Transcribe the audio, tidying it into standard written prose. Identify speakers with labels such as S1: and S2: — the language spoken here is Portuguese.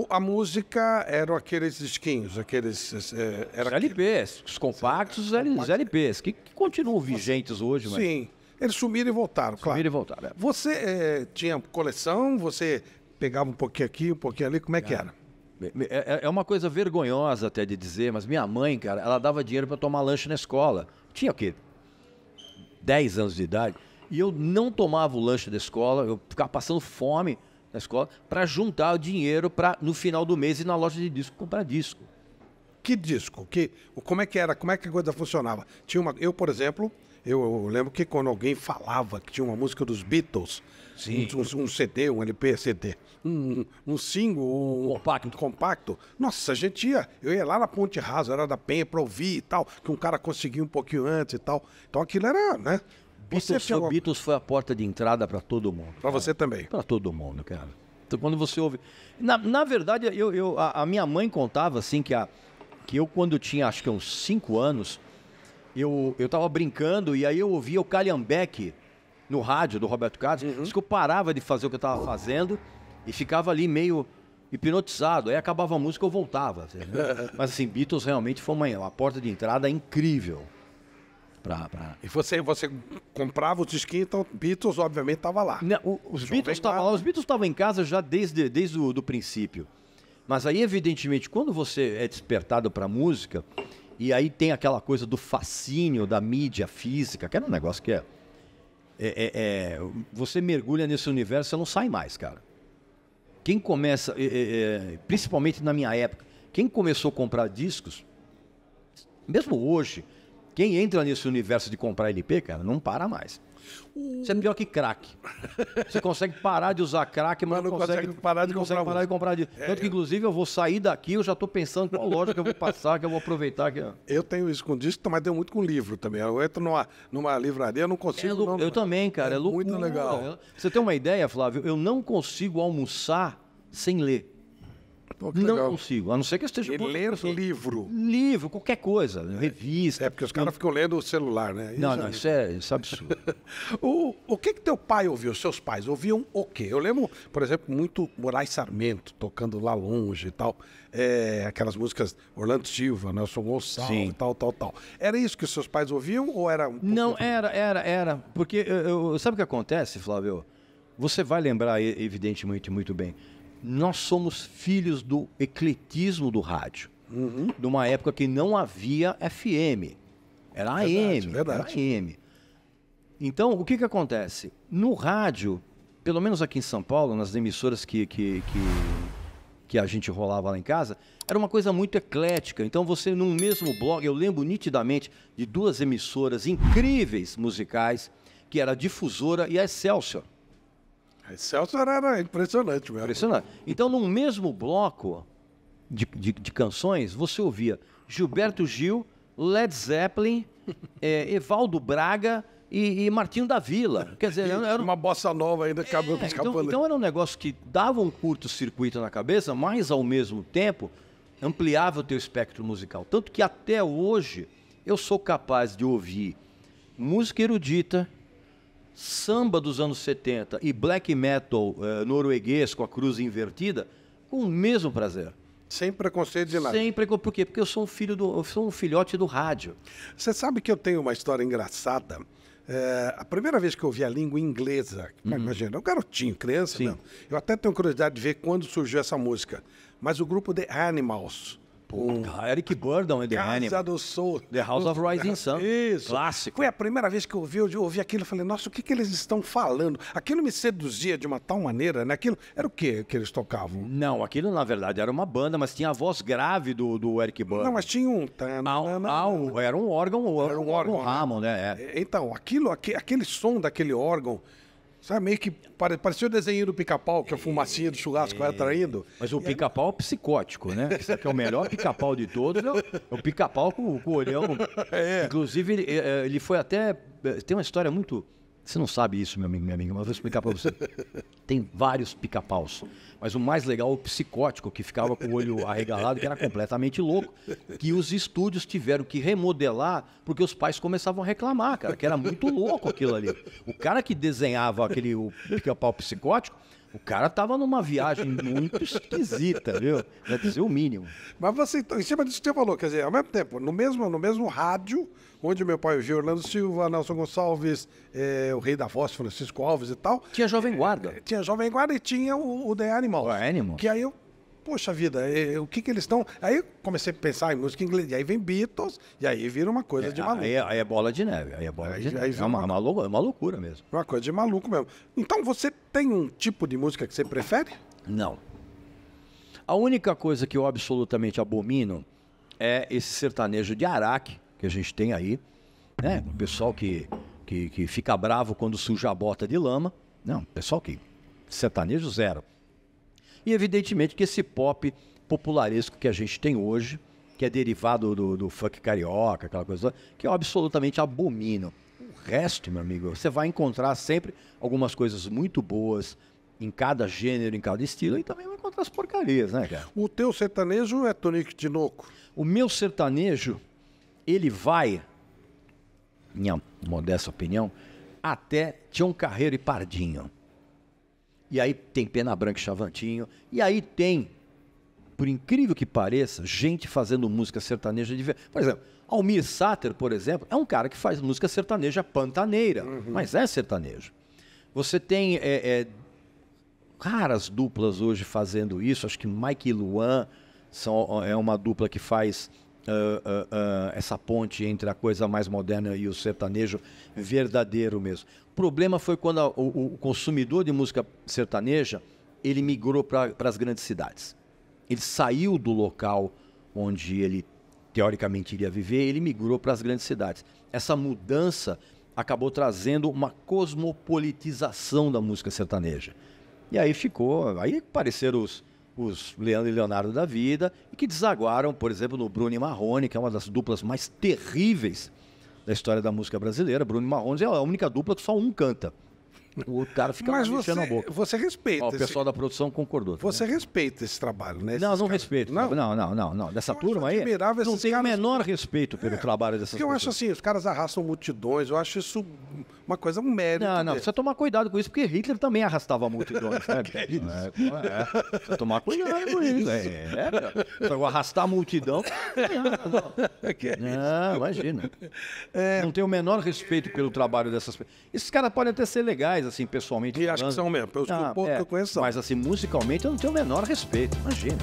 S1: A música eram aqueles disquinhos, aqueles...
S2: Os LPs, os compactos, os LPs, que continuam vigentes hoje. Mas...
S1: Sim, eles sumiram e voltaram, claro.
S2: Sumiram e voltaram, é.
S1: Você tinha coleção, você pegava um pouquinho aqui, um pouquinho ali, como é que era?
S2: É uma coisa vergonhosa até de dizer, mas minha mãe, cara, ela dava dinheiro para tomar lanche na escola. Tinha o quê? 10 anos de idade. E eu não tomava o lanche da escola, eu ficava passando fome na escola para juntar o dinheiro para no final do mês ir na loja de disco comprar disco.
S1: Que disco? Como é que era? Como é que a coisa funcionava? Eu, por exemplo, eu lembro que quando alguém falava que tinha uma música dos Beatles, um CD, um LP, CD, um single, um compacto, nossa, eu ia lá na Ponte Rasa, era da Penha para ouvir e tal, que um cara conseguia um pouquinho antes e tal. Então aquilo era, né?
S2: Beatles foi a porta de entrada para todo mundo.
S1: Para você também?
S2: Para todo mundo, cara. Então quando você ouve... Na verdade, a minha mãe contava assim que eu quando tinha acho que uns 5 anos, eu tava brincando e aí eu ouvia o Calhambeque no rádio do Roberto Carlos, diz que eu parava de fazer o que eu tava fazendo e ficava ali meio hipnotizado, aí acabava a música eu voltava. Mas assim, Beatles realmente foi uma porta de entrada incrível.
S1: E você comprava os disquinhos, então Beatles obviamente estava lá.
S2: Não, os Beatles estavam em casa já desde o princípio. Mas aí, evidentemente, quando você é despertado para a música, e aí tem aquela coisa do fascínio da mídia física, que era um negócio que você mergulha nesse universo, você não sai mais, cara. Quem começa, principalmente na minha época, quem começou a comprar discos, mesmo hoje, quem entra nesse universo de comprar LP, cara, não para mais. Você é pior que crack. Você consegue parar de usar crack, mas não consegue parar de comprar disco. Tanto que, inclusive, eu vou sair daqui, eu já estou pensando qual loja que eu vou passar, que eu vou aproveitar.
S1: Eu tenho isso com disco, mas deu muito com livro também. Eu entro numa livraria, eu não consigo...
S2: Eu também, cara. É
S1: muito legal.
S2: Você tem uma ideia, Flávio? Eu não consigo almoçar sem ler. Não consigo, a não ser que eu esteja...
S1: ler livro.
S2: Livro, qualquer coisa, revista.
S1: Porque os caras ficam lendo o celular, né?
S2: Isso é absurdo.
S1: O que teu pai ouviu, seus pais? Ouviam o quê? Eu lembro, por exemplo, muito Moraes Sarmento, tocando Lá Longe e tal. Aquelas músicas Orlando Silva, Nelson Gonçalves e tal. Era isso que os seus pais ouviam ou era...
S2: Não, era. Porque, sabe o que acontece, Flávio? Você vai lembrar, evidentemente, muito bem. Nós somos filhos do ecletismo do rádio. De uma época que não havia FM. Era AM.
S1: Verdade.
S2: Era AM. Então, o que acontece? No rádio, pelo menos aqui em São Paulo, nas emissoras que a gente rolava lá em casa, era uma coisa muito eclética. Então, você, num mesmo blog, eu lembro nitidamente de 2 emissoras incríveis musicais, que era a Difusora e a Excelsior.
S1: Excelsior era impressionante mesmo.
S2: Impressionante. Então, num mesmo bloco de canções, você ouvia Gilberto Gil, Led Zeppelin, Evaldo Braga e Martinho da Vila. Quer dizer, era
S1: uma bossa nova ainda escapando.
S2: Então era um negócio que dava um curto-circuito na cabeça, mas ao mesmo tempo ampliava o teu espectro musical. Tanto que até hoje eu sou capaz de ouvir música erudita, samba dos anos 70 e black metal norueguês com a cruz invertida com o mesmo prazer.
S1: Sem preconceito de nada.
S2: Por quê? Porque eu sou um filhote do rádio.
S1: Você sabe que eu tenho uma história engraçada. A primeira vez que eu ouvi a língua inglesa, imagina, um garotinho, criança, não. Eu até tenho curiosidade de ver quando surgiu essa música. Mas o grupo The Animals...
S2: Eric Burdon e The Animals.
S1: Casa do Soul.
S2: The House of Rising Sun.
S1: Isso.
S2: Clássico.
S1: Foi a primeira vez que eu ouvi aquilo. Eu falei, nossa, o que eles estão falando? Aquilo me seduzia de uma tal maneira, né? Aquilo era o que eles tocavam?
S2: Não, aquilo na verdade era uma banda, mas tinha a voz grave do Eric Burdon.
S1: Não, mas tinha um...
S2: Era um órgão.
S1: Era um órgão,
S2: Hammond, né?
S1: Então, aquele som daquele órgão... Sabe, meio que parecia o desenho do Pica-Pau, que a fumacinha do churrasco vai atraindo.
S2: Mas o Pica-Pau é psicótico, né? Isso aqui é o melhor Pica-Pau de todos, é o Pica-Pau com o olhão. Inclusive, ele foi até... Tem uma história muito... Você não sabe isso, meu amigo, minha amiga, mas eu vou explicar pra você. Tem vários Pica-Paus, mas o mais legal é o psicótico, que ficava com o olho arregalado, que era completamente louco, que os estúdios tiveram que remodelar, porque os pais começavam a reclamar, cara, que era muito louco aquilo ali. O cara que desenhava o Pica-Pau psicótico O cara tava numa viagem muito esquisita, viu? Deve dizer o mínimo.
S1: Mas você, em cima disso que você falou, quer dizer, ao mesmo tempo, no mesmo rádio, onde meu pai ouvia Orlando Silva, Nelson Gonçalves, o Rei da Voz, Francisco Alves e tal.
S2: Tinha Jovem Guarda.
S1: Tinha Jovem Guarda e tinha o The Animals.
S2: O Animals.
S1: Que aí eu, poxa vida, o que eles estão... Aí eu comecei a pensar em música inglesa, e aí vem Beatles, e aí vira uma coisa de maluco.
S2: Aí é bola de neve, aí é bola de neve. É uma loucura mesmo.
S1: Uma coisa de maluco mesmo. Então você tem um tipo de música que você prefere?
S2: Não. A única coisa que eu absolutamente abomino é esse sertanejo de Araque que a gente tem aí, né? O pessoal que fica bravo quando suja a bota de lama. Não, pessoal que... sertanejo zero. E evidentemente que esse pop popularesco que a gente tem hoje, que é derivado do funk carioca, aquela coisa que eu absolutamente abomino. O resto, meu amigo, você vai encontrar sempre algumas coisas muito boas em cada gênero, em cada estilo, e também vai encontrar as porcarias, né, cara?
S1: O teu sertanejo é Tonico Tinoco?
S2: O meu sertanejo, ele vai, minha modesta opinião, até Tião Carreiro e Pardinho. E aí tem Pena Branca e Chavantinho. E aí tem, por incrível que pareça, gente fazendo música sertaneja de... Por exemplo, Almir Sater, por exemplo, é um cara que faz música sertaneja pantaneira, mas é sertanejo. Você tem raras duplas hoje fazendo isso. Acho que Mike e Luan é uma dupla que faz essa ponte entre a coisa mais moderna e o sertanejo verdadeiro mesmo. O problema foi quando o consumidor de música sertaneja, ele migrou para as grandes cidades. Ele saiu do local onde ele teoricamente iria viver, ele migrou para as grandes cidades. Essa mudança acabou trazendo uma cosmopolitização da música sertaneja. E aí apareceram os Leandro e Leonardo da vida, e que desaguaram, por exemplo, no Bruno e Marrone, que é uma das duplas mais terríveis da história da música brasileira. Bruno e Marrone é a única dupla que só um canta. O outro cara fica mexendo a boca.
S1: Você respeita.
S2: O pessoal da produção concordou.
S1: Você respeita esse trabalho, né?
S2: Não respeito. Não. Dessa turma aí, não tem o menor respeito pelo trabalho dessas pessoas.
S1: Eu acho assim, os caras arrastam multidões, eu acho isso uma coisa, um mérito.
S2: Não, precisa tomar cuidado com isso, porque Hitler também arrastava multidões, sabe? Precisa tomar cuidado com isso. Então, arrastar a multidão... Não, imagina. Não tem o menor respeito pelo trabalho dessas pessoas. Esses caras podem até ser legais, assim, pessoalmente.
S1: E acho que são mesmo, pelos poucos que eu conheço.
S2: Mas assim, musicalmente eu não tenho o menor respeito, imagina.